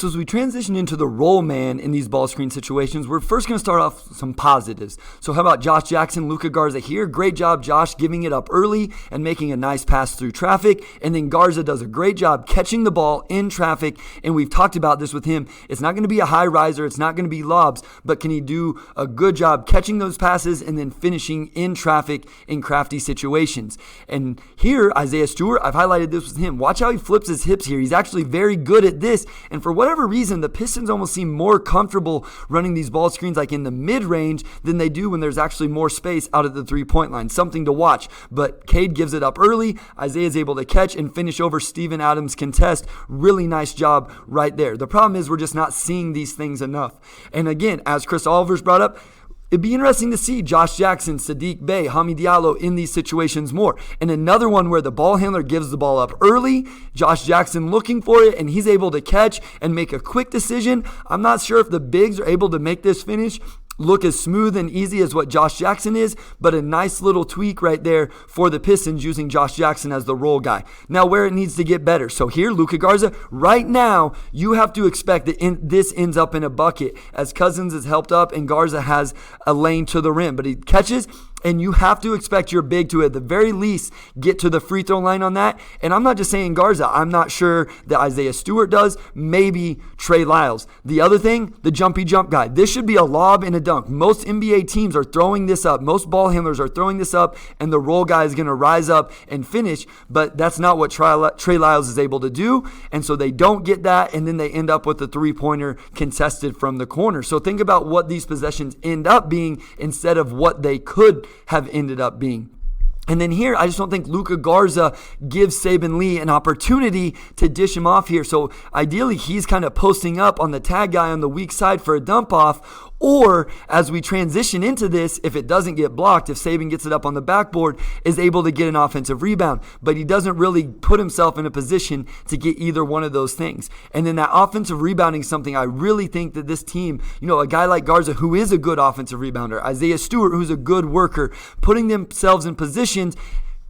So as we transition into the roll man in these ball screen situations, we're first going to start off with some positives. So how about Josh Jackson, Luka Garza here? Great job, Josh, giving it up early and making a nice pass through traffic. And then Garza does a great job catching the ball in traffic. And we've talked about this with him. It's not going to be a high riser. It's not going to be lobs, but can he do a good job catching those passes and then finishing in traffic in crafty situations? And here, Isaiah Stewart, I've highlighted this with him. Watch how he flips his hips here. He's actually very good at this. And for whatever reason, the Pistons almost seem more comfortable running these ball screens like in the mid-range than they do when there's actually more space out at the three-point line. Something to watch. But Cade gives it up early. Isaiah's able to catch and finish over Steven Adams' contest. Really nice job right there. The problem is we're just not seeing these things enough. And again, as Chris Oliver's brought up, it'd be interesting to see Josh Jackson, Sadiq Bey, Hami Diallo in these situations more. And another one where the ball handler gives the ball up early, Josh Jackson looking for it, and he's able to catch and make a quick decision. I'm not sure if the bigs are able to make this finish look as smooth and easy as what Josh Jackson is, but a nice little tweak right there for the Pistons using Josh Jackson as the roll guy. Now where it needs to get better. So here, Luka Garza, right now, you have to expect that this ends up in a bucket as Cousins is helped up and Garza has a lane to the rim, but he catches. And you have to expect your big to, at the very least, get to the free throw line on that. And I'm not just saying Garza. I'm not sure that Isaiah Stewart does. Maybe Trey Lyles. The other thing, the jumpy jump guy. This should be a lob and a dunk. Most NBA teams are throwing this up. Most ball handlers are throwing this up, and the roll guy is going to rise up and finish. But that's not what Trey Lyles is able to do. And so they don't get that, and then they end up with the three-pointer contested from the corner. So think about what these possessions end up being instead of what they could have ended up being. And then here, I just don't think Luka Garza gives Saben Lee an opportunity to dish him off here. So ideally, he's kind of posting up on the tag guy on the weak side for a dump off. Or as we transition into this, if it doesn't get blocked, if Saben gets it up on the backboard, is able to get an offensive rebound. But he doesn't really put himself in a position to get either one of those things. And then that offensive rebounding is something I really think that this team, a guy like Garza, who is a good offensive rebounder, Isaiah Stewart, who's a good worker, putting themselves in positions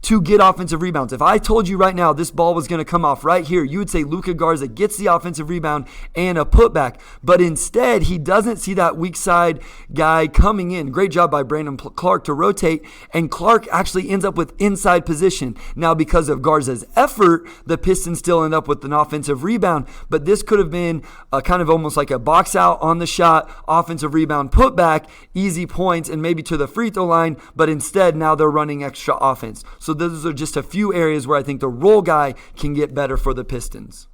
to get offensive rebounds. If I told you right now this ball was going to come off right here, you would say Luka Garza gets the offensive rebound and a putback. But instead, he doesn't see that weak side guy coming in. Great job by Brandon Clark to rotate, and Clark actually ends up with inside position. Now, because of Garza's effort, the Pistons still end up with an offensive rebound, but this could have been a kind of almost like a box out on the shot, offensive rebound, putback, easy points, and maybe to the free throw line, but instead now they're running extra offense. So those are just a few areas where I think the roll guy can get better for the Pistons.